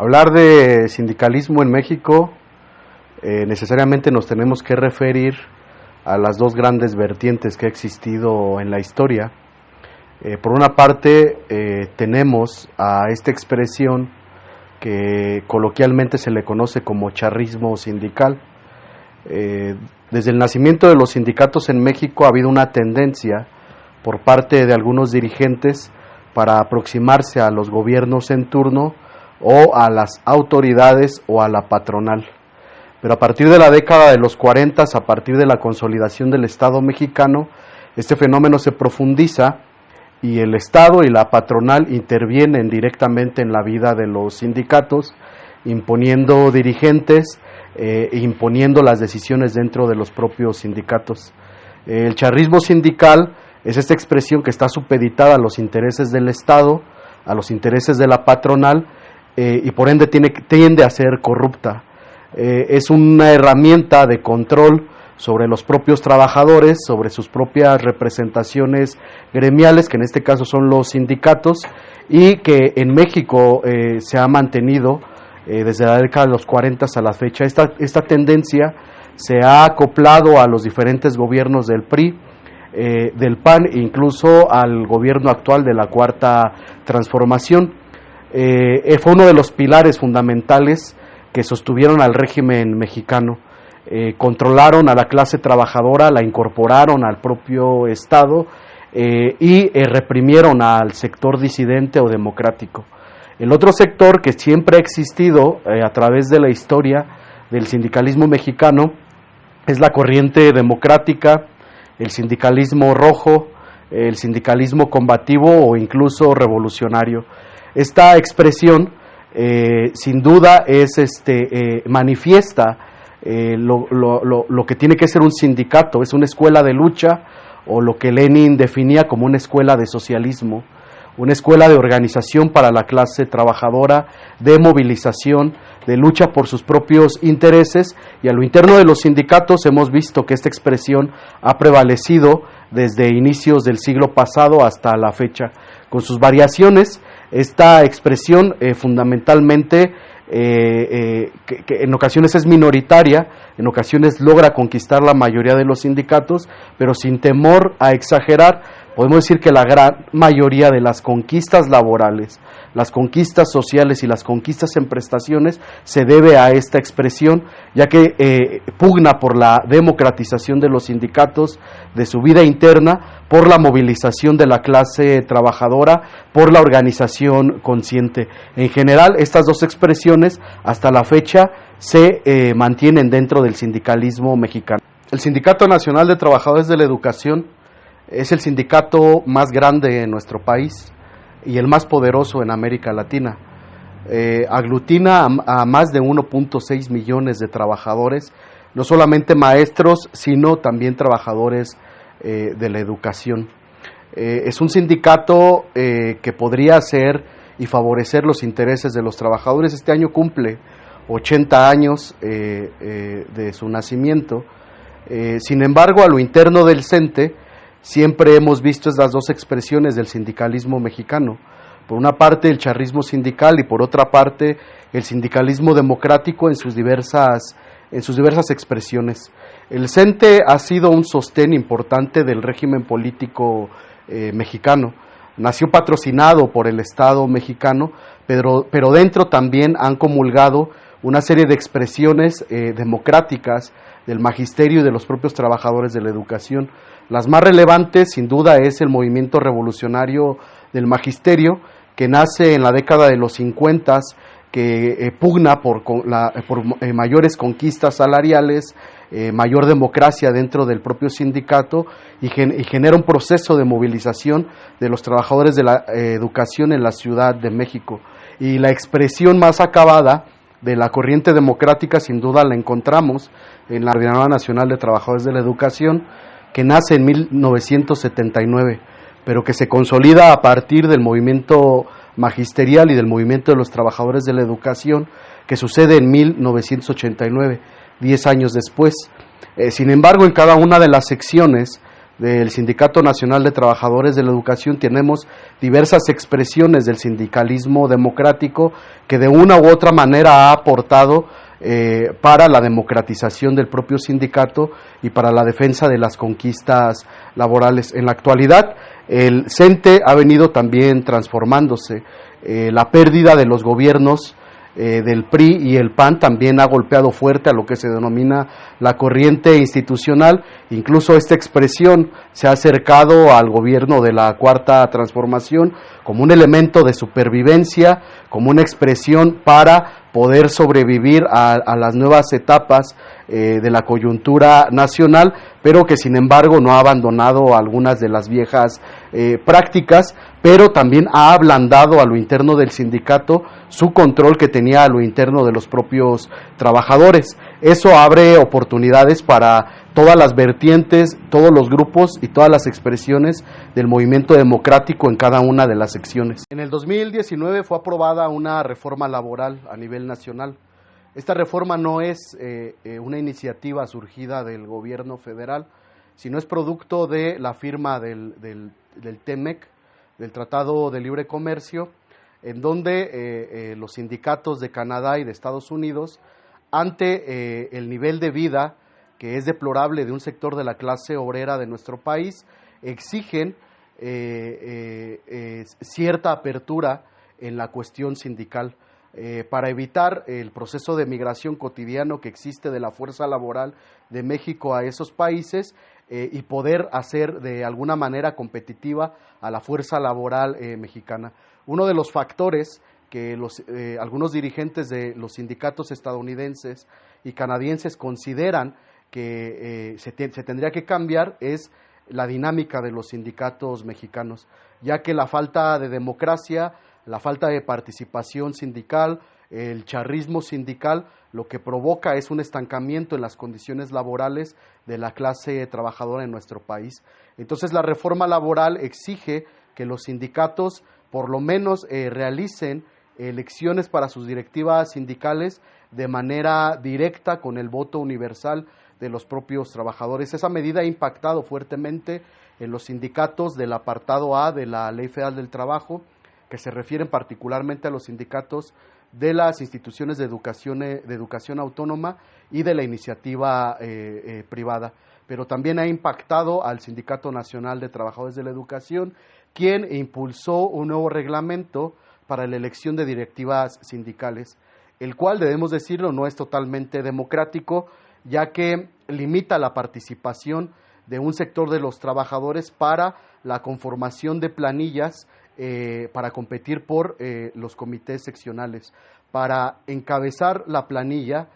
Hablar de sindicalismo en México, necesariamente nos tenemos que referir a las dos grandes vertientes que ha existido en la historia. Por una parte, tenemos a esta expresión que coloquialmente se le conoce como charrismo sindical. Desde el nacimiento de los sindicatos en México ha habido una tendencia por parte de algunos dirigentes para aproximarse a los gobiernos en turno o a las autoridades o a la patronal. Pero a partir de la década de los 40, a partir de la consolidación del Estado mexicano, este fenómeno se profundiza y el Estado y la patronal intervienen directamente en la vida de los sindicatos, imponiendo dirigentes, imponiendo las decisiones dentro de los propios sindicatos. El charrismo sindical es esta expresión que está supeditada a los intereses del Estado, a los intereses de la patronal, y por ende tiende a ser corrupta. Es una herramienta de control sobre los propios trabajadores, sobre sus propias representaciones gremiales, que en este caso son los sindicatos, y que en México se ha mantenido desde la década de los 40 a la fecha. Esta tendencia se ha acoplado a los diferentes gobiernos del PRI, del PAN, e incluso al gobierno actual de la Cuarta Transformación. Fue uno de los pilares fundamentales que sostuvieron al régimen mexicano. Controlaron a la clase trabajadora, la incorporaron al propio Estado y reprimieron al sector disidente o democrático. El otro sector que siempre ha existido a través de la historia del sindicalismo mexicano es la corriente democrática, el sindicalismo rojo, el sindicalismo combativo o incluso revolucionario. Esta expresión sin duda es manifiesta lo que tiene que ser un sindicato. Es una escuela de lucha, o lo que Lenin definía como una escuela de socialismo, una escuela de organización para la clase trabajadora, de movilización, de lucha por sus propios intereses, y a lo interno de los sindicatos hemos visto que esta expresión ha prevalecido desde inicios del siglo pasado hasta la fecha, con sus variaciones. Esta expresión fundamentalmente que en ocasiones es minoritaria, en ocasiones logra conquistar la mayoría de los sindicatos, pero sin temor a exagerar, podemos decir que la gran mayoría de las conquistas laborales, las conquistas sociales y las conquistas en prestaciones se debe a esta expresión, ya que pugna por la democratización de los sindicatos, de su vida interna, por la movilización de la clase trabajadora, por la organización consciente. En general, estas dos expresiones hasta la fecha se mantienen dentro del sindicalismo mexicano. El Sindicato Nacional de Trabajadores de la Educación es el sindicato más grande en nuestro país y el más poderoso en América Latina. Aglutina a más de 1.6 millones de trabajadores, no solamente maestros, sino también trabajadores de la educación. Es un sindicato que podría hacer y favorecer los intereses de los trabajadores. Este año cumple 80 años de su nacimiento. Sin embargo, a lo interno del CENTE siempre hemos visto estas dos expresiones del sindicalismo mexicano. Por una parte el charrismo sindical y por otra parte el sindicalismo democrático en sus diversas expresiones. El CENTE ha sido un sostén importante del régimen político mexicano. Nació patrocinado por el Estado mexicano, pero dentro también han comulgado una serie de expresiones democráticas del magisterio y de los propios trabajadores de la educación. Las más relevantes, sin duda, es el movimiento revolucionario del magisterio, que nace en la década de los 50, que pugna por mayores conquistas salariales, mayor democracia dentro del propio sindicato y genera un proceso de movilización de los trabajadores de la educación en la Ciudad de México. Y la expresión más acabada de la corriente democrática sin duda la encontramos en la Coordinadora Nacional de Trabajadores de la Educación, que nace en 1979, pero que se consolida a partir del movimiento magisterial y del movimiento de los trabajadores de la educación, que sucede en 1989, 10 años después. Sin embargo, en cada una de las secciones del Sindicato Nacional de Trabajadores de la Educación tenemos diversas expresiones del sindicalismo democrático que de una u otra manera ha aportado para la democratización del propio sindicato y para la defensa de las conquistas laborales. En la actualidad, el CENTE ha venido también transformándose. La pérdida de los gobiernos del PRI y el PAN también ha golpeado fuerte a lo que se denomina la corriente institucional. Incluso esta expresión se ha acercado al gobierno de la Cuarta Transformación como un elemento de supervivencia, como una expresión para poder sobrevivir a las nuevas etapas de la coyuntura nacional, pero que sin embargo no ha abandonado algunas de las viejas prácticas, pero también ha ablandado a lo interno del sindicato su control que tenía a lo interno de los propios trabajadores. Eso abre oportunidades para todas las vertientes, todos los grupos y todas las expresiones del movimiento democrático en cada una de las secciones. En el 2019 fue aprobada una reforma laboral a nivel nacional. Esta reforma no es una iniciativa surgida del gobierno federal, sino es producto de la firma del TEMEC, del Tratado de Libre Comercio, en donde los sindicatos de Canadá y de Estados Unidos, ante el nivel de vida que es deplorable de un sector de la clase obrera de nuestro país, exigen cierta apertura en la cuestión sindical para evitar el proceso de migración cotidiano que existe de la fuerza laboral de México a esos países y poder hacer de alguna manera competitiva a la fuerza laboral mexicana. Uno de los factores que algunos dirigentes de los sindicatos estadounidenses y canadienses consideran que se tendría que cambiar es la dinámica de los sindicatos mexicanos, ya que la falta de democracia, la falta de participación sindical, el charrismo sindical, lo que provoca es un estancamiento en las condiciones laborales de la clase trabajadora en nuestro país. Entonces, la reforma laboral exige que los sindicatos por lo menos realicen elecciones para sus directivas sindicales de manera directa con el voto universal de los propios trabajadores. Esa medida ha impactado fuertemente en los sindicatos del apartado A de la Ley Federal del Trabajo, que se refieren particularmente a los sindicatos de las instituciones de educación autónoma y de la iniciativa privada, pero también ha impactado al Sindicato Nacional de Trabajadores de la Educación, quien impulsó un nuevo reglamento para la elección de directivas sindicales, el cual, debemos decirlo, no es totalmente democrático, ya que limita la participación de un sector de los trabajadores para la conformación de planillas para competir por los comités seccionales. Para encabezar la planilla,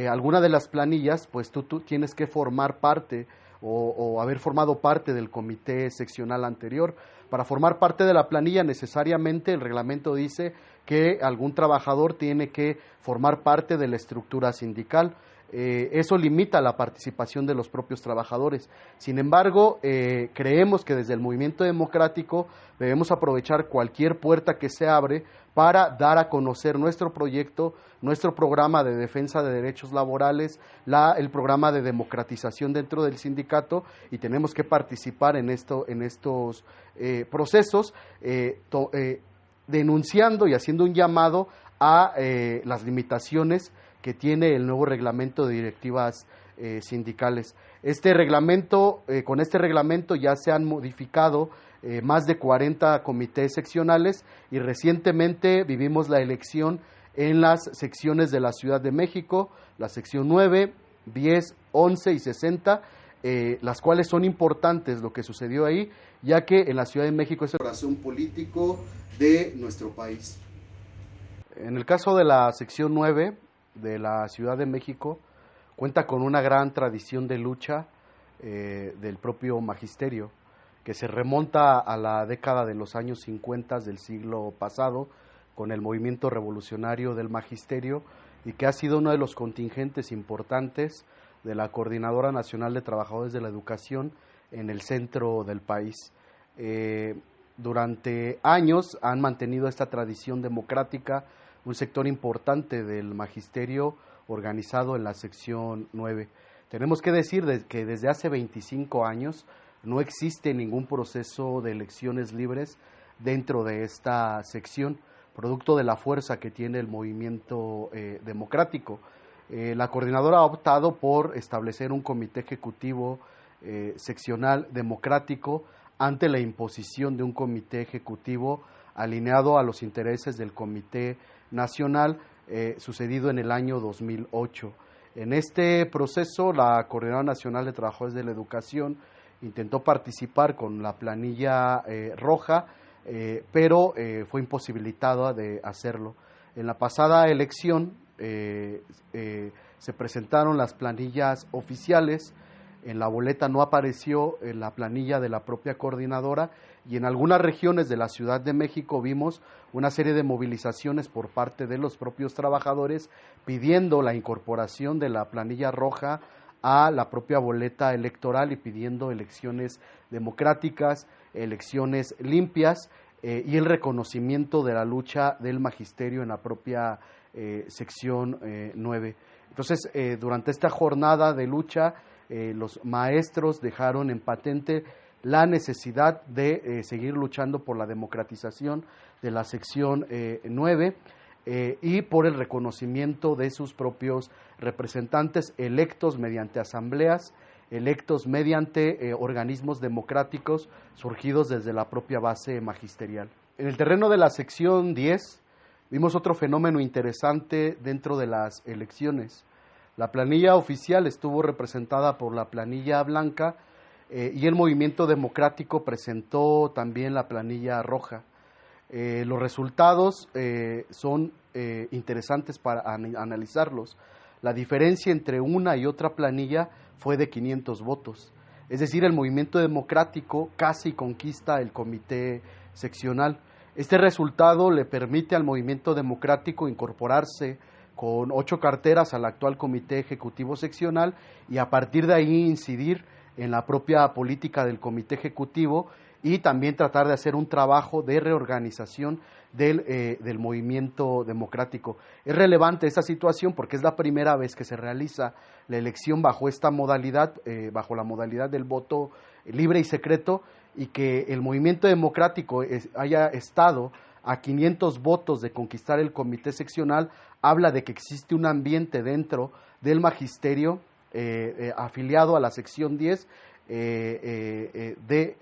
alguna de las planillas, pues tú tienes que formar parte o haber formado parte del comité seccional anterior. Para formar parte de la planilla, necesariamente el reglamento dice que algún trabajador tiene que formar parte de la estructura sindical. Eso limita la participación de los propios trabajadores. Sin embargo, creemos que desde el movimiento democrático debemos aprovechar cualquier puerta que se abre para dar a conocer nuestro proyecto, nuestro programa de defensa de derechos laborales, el programa de democratización dentro del sindicato, y tenemos que participar en estos procesos, denunciando y haciendo un llamado a las limitaciones que tiene el nuevo reglamento de directivas sindicales. Con este reglamento ya se han modificado más de 40 comités seccionales y recientemente vivimos la elección en las secciones de la Ciudad de México, la sección 9, 10, 11 y 60, las cuales son importantes lo que sucedió ahí, ya que en la Ciudad de México es el corazón político de nuestro país. En el caso de la sección 9 de la Ciudad de México, cuenta con una gran tradición de lucha del propio magisterio, que se remonta a la década de los años 50 del siglo pasado, con el movimiento revolucionario del magisterio, y que ha sido uno de los contingentes importantes de la Coordinadora Nacional de Trabajadores de la Educación en el centro del país. Durante años han mantenido esta tradición democrática un sector importante del magisterio organizado en la sección 9. Tenemos que decir que desde hace 25 años no existe ningún proceso de elecciones libres dentro de esta sección, producto de la fuerza que tiene el movimiento democrático. La coordinadora ha optado por establecer un comité ejecutivo seccional democrático ante la imposición de un comité ejecutivo alineado a los intereses del Comité Nacional, sucedido en el año 2008. En este proceso, la Coordinadora Nacional de Trabajadores de la Educación intentó participar con la planilla roja, pero fue imposibilitada de hacerlo. En la pasada elección se presentaron las planillas oficiales. En la boleta no apareció en la planilla de la propia coordinadora, y en algunas regiones de la Ciudad de México vimos una serie de movilizaciones por parte de los propios trabajadores pidiendo la incorporación de la planilla roja a la propia boleta electoral y pidiendo elecciones democráticas, elecciones limpias y el reconocimiento de la lucha del magisterio en la propia sección 9. Entonces, durante esta jornada de lucha, los maestros dejaron en patente la necesidad de seguir luchando por la democratización de la sección 9 y por el reconocimiento de sus propios representantes electos mediante asambleas, electos mediante organismos democráticos surgidos desde la propia base magisterial. En el terreno de la sección 10 vimos otro fenómeno interesante dentro de las elecciones. La planilla oficial estuvo representada por la planilla blanca y el movimiento democrático presentó también la planilla roja. Los resultados son interesantes para analizarlos. La diferencia entre una y otra planilla fue de 500 votos. Es decir, el movimiento democrático casi conquista el comité seccional. Este resultado le permite al movimiento democrático incorporarse con 8 carteras al actual comité ejecutivo seccional y a partir de ahí incidir en la propia política del comité ejecutivo y también tratar de hacer un trabajo de reorganización del movimiento democrático. Es relevante esta situación porque es la primera vez que se realiza la elección bajo esta modalidad, bajo la modalidad del voto libre y secreto, y que el movimiento democrático haya estado a 500 votos de conquistar el comité seccional, habla de que existe un ambiente dentro del magisterio afiliado a la sección 10 de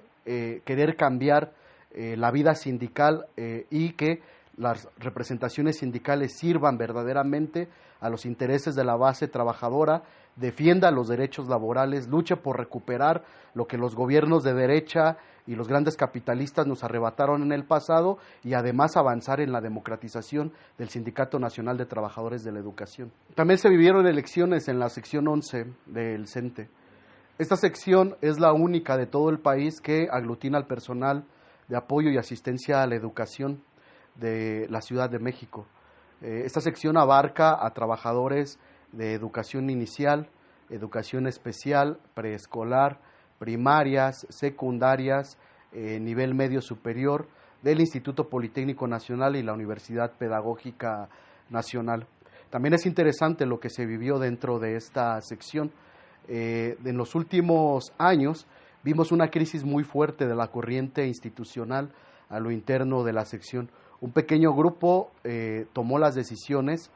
querer cambiar la vida sindical y que las representaciones sindicales sirvan verdaderamente a los intereses de la base trabajadora, defienda los derechos laborales, luche por recuperar lo que los gobiernos de derecha y los grandes capitalistas nos arrebataron en el pasado y además avanzar en la democratización del Sindicato Nacional de Trabajadores de la Educación. También se vivieron elecciones en la sección 11 del CENTE. Esta sección es la única de todo el país que aglutina al personal de apoyo y asistencia a la educación de la Ciudad de México. Esta sección abarca a trabajadores de educación inicial, educación especial, preescolar, primarias, secundarias, nivel medio superior, del Instituto Politécnico Nacional y la Universidad Pedagógica Nacional. También es interesante lo que se vivió dentro de esta sección. En los últimos años vimos una crisis muy fuerte de la corriente institucional a lo interno de la sección. Un pequeño grupo tomó las decisiones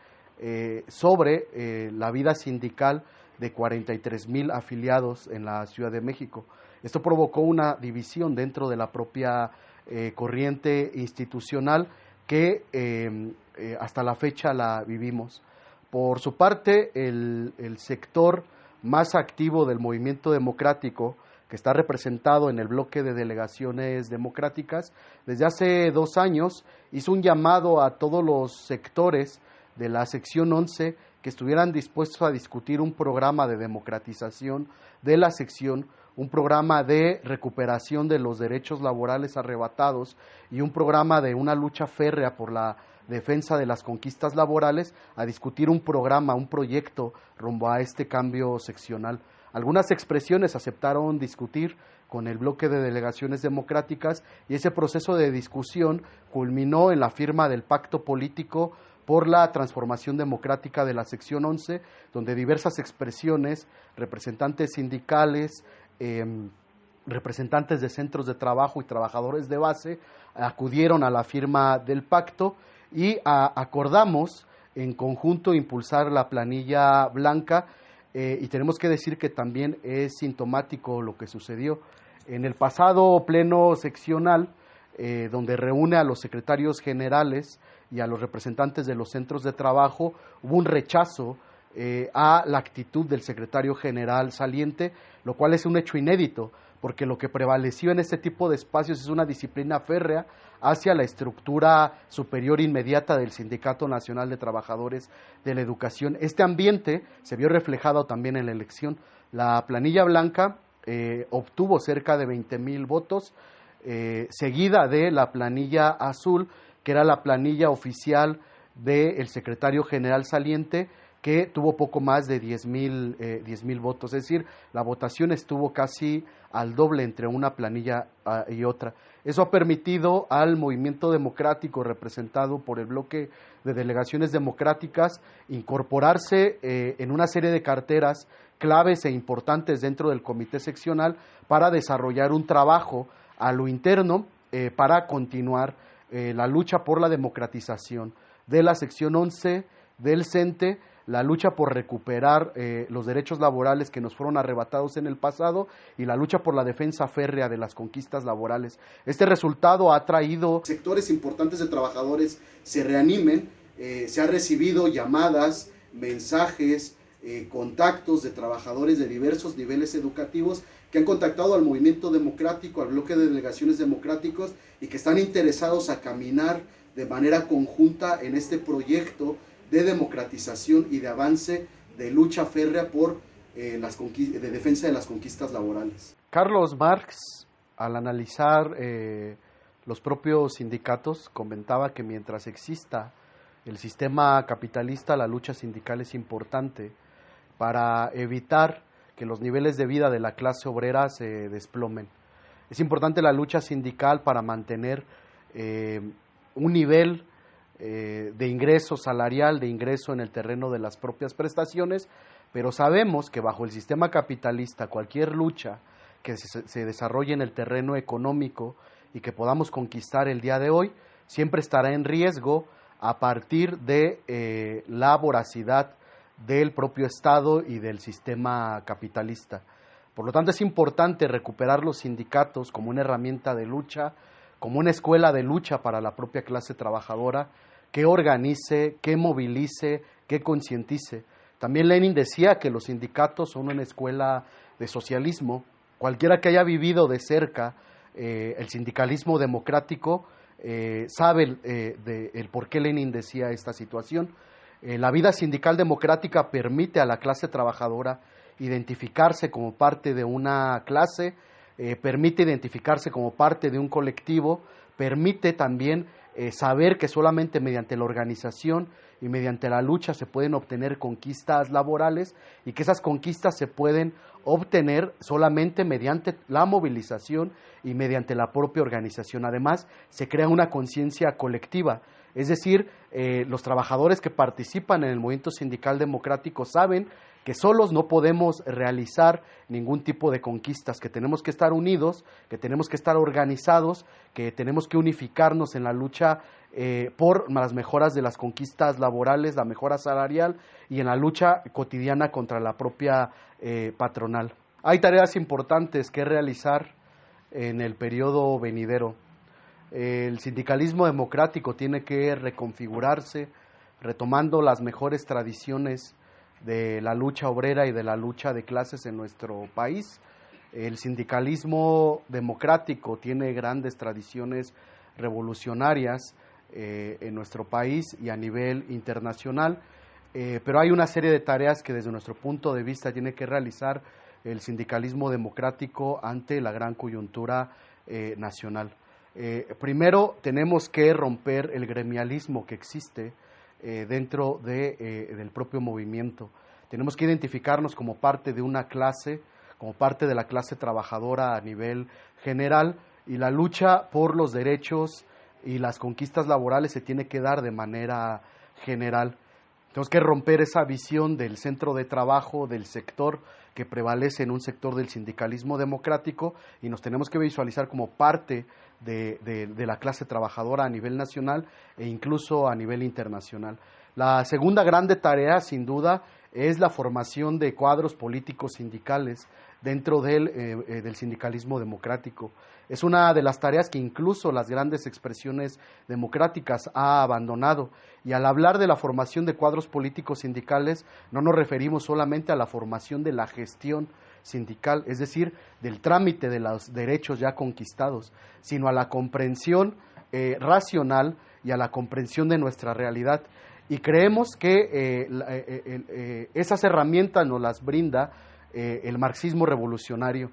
sobre la vida sindical de 43,000 afiliados en la Ciudad de México. Esto provocó una división dentro de la propia corriente institucional que hasta la fecha la vivimos. Por su parte, el sector más activo del movimiento democrático, que está representado en el bloque de delegaciones democráticas, desde hace 2 años hizo un llamado a todos los sectores de la sección 11 que estuvieran dispuestos a discutir un programa de democratización de la sección, un programa de recuperación de los derechos laborales arrebatados y un programa de una lucha férrea por la defensa de las conquistas laborales, a discutir un programa, un proyecto rumbo a este cambio seccional. Algunas expresiones aceptaron discutir con el bloque de delegaciones democráticas y ese proceso de discusión culminó en la firma del pacto político por la transformación democrática de la sección 11, donde diversas expresiones, representantes sindicales, representantes de centros de trabajo y trabajadores de base acudieron a la firma del pacto y acordamos en conjunto impulsar la planilla blanca, y tenemos que decir que también es sintomático lo que sucedió. En el pasado pleno seccional, donde reúne a los secretarios generales y a los representantes de los centros de trabajo, hubo un rechazo a la actitud del secretario general saliente, lo cual es un hecho inédito, porque lo que prevaleció en este tipo de espacios es una disciplina férrea hacia la estructura superior inmediata del Sindicato Nacional de Trabajadores de la Educación. Este ambiente se vio reflejado también en la elección. La planilla blanca obtuvo cerca de 20,000 votos, seguida de la planilla azul, que era la planilla oficial del secretario general saliente, que tuvo poco más de 10,000 votos. Es decir, la votación estuvo casi al doble entre una planilla y otra. Eso ha permitido al movimiento democrático representado por el bloque de delegaciones democráticas incorporarse en una serie de carteras claves e importantes dentro del comité seccional para desarrollar un trabajo a lo interno para continuar la lucha por la democratización de la sección 11 del CENTE, la lucha por recuperar los derechos laborales que nos fueron arrebatados en el pasado y la lucha por la defensa férrea de las conquistas laborales. Este resultado ha traído sectores importantes de trabajadores se reanimen, se han recibido llamadas, mensajes, contactos de trabajadores de diversos niveles educativos que han contactado al movimiento democrático, al bloque de delegaciones democráticos y que están interesados a caminar de manera conjunta en este proyecto de democratización y de avance, de lucha férrea por de defensa de las conquistas laborales. Carlos Marx, al analizar los propios sindicatos, comentaba que mientras exista el sistema capitalista, la lucha sindical es importante para evitar que los niveles de vida de la clase obrera se desplomen. Es importante la lucha sindical para mantener un nivel de ingreso salarial, de ingreso en el terreno de las propias prestaciones, pero sabemos que bajo el sistema capitalista cualquier lucha que se desarrolle en el terreno económico y que podamos conquistar el día de hoy, siempre estará en riesgo a partir de la voracidad del propio Estado y del sistema capitalista. Por lo tanto, es importante recuperar los sindicatos como una herramienta de lucha, como una escuela de lucha para la propia clase trabajadora, que organice, que movilice, que concientice. También Lenin decía que los sindicatos son una escuela de socialismo. Cualquiera que haya vivido de cerca el sindicalismo democrático sabe el por qué Lenin decía esta situación. La vida sindical democrática permite a la clase trabajadora identificarse como parte de una clase, permite identificarse como parte de un colectivo, permite también saber que solamente mediante la organización y mediante la lucha se pueden obtener conquistas laborales y que esas conquistas se pueden obtener solamente mediante la movilización y mediante la propia organización. Además, se crea una conciencia colectiva, es decir, los trabajadores que participan en el movimiento sindical democrático saben que solos no podemos realizar ningún tipo de conquistas, que tenemos que estar unidos, que tenemos que estar organizados, que tenemos que unificarnos en la lucha por las mejoras de las conquistas laborales, la mejora salarial y en la lucha cotidiana contra la propia patronal. Hay tareas importantes que realizar en el periodo venidero. El sindicalismo democrático tiene que reconfigurarse, retomando las mejores tradiciones de la lucha obrera y de la lucha de clases en nuestro país. El sindicalismo democrático tiene grandes tradiciones revolucionarias en nuestro país y a nivel internacional, pero hay una serie de tareas que desde nuestro punto de vista tiene que realizar el sindicalismo democrático ante la gran coyuntura nacional. Primero, tenemos que romper el gremialismo que existe dentro del propio movimiento. Tenemos que identificarnos como parte de una clase, como parte de la clase trabajadora a nivel general, y la lucha por los derechos y las conquistas laborales se tiene que dar de manera general. Tenemos que romper esa visión del centro de trabajo, del sector que prevalece en un sector del sindicalismo democrático y nos tenemos que visualizar como parte de la clase trabajadora a nivel nacional e incluso a nivel internacional. La segunda grande tarea, sin duda, es la formación de cuadros políticos sindicales dentro del sindicalismo democrático. Es una de las tareas que incluso las grandes expresiones democráticas ha abandonado. Y al hablar de la formación de cuadros políticos sindicales, no nos referimos solamente a la formación de la gestión sindical, es decir, del trámite de los derechos ya conquistados, sino a la comprensión racional y a la comprensión de nuestra realidad. Y creemos que esas herramientas nos las brinda el marxismo revolucionario.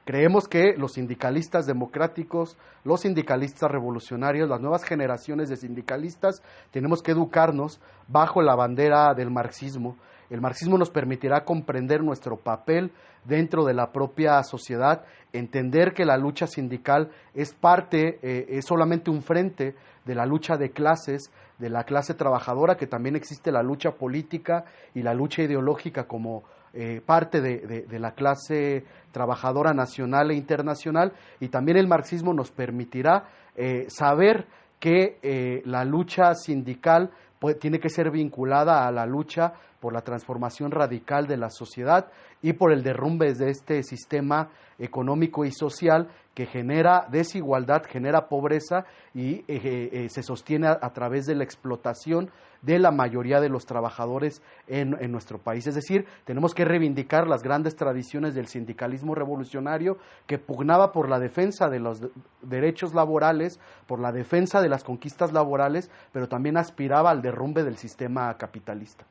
Creemos que los sindicalistas democráticos, los sindicalistas revolucionarios, las nuevas generaciones de sindicalistas, tenemos que educarnos bajo la bandera del marxismo. El marxismo nos permitirá comprender nuestro papel dentro de la propia sociedad, entender que la lucha sindical es parte, es solamente un frente de la lucha de clases, de la clase trabajadora, que también existe la lucha política y la lucha ideológica como parte de la clase trabajadora nacional e internacional, y también el marxismo nos permitirá saber que la lucha sindical tiene que ser vinculada a la lucha por la transformación radical de la sociedad y por el derrumbe de este sistema económico y social que genera desigualdad, genera pobreza y se sostiene a través de la explotación de la mayoría de los trabajadores en nuestro país. Es decir, tenemos que reivindicar las grandes tradiciones del sindicalismo revolucionario que pugnaba por la defensa de los derechos laborales, por la defensa de las conquistas laborales, pero también aspiraba al derrumbe del sistema capitalista.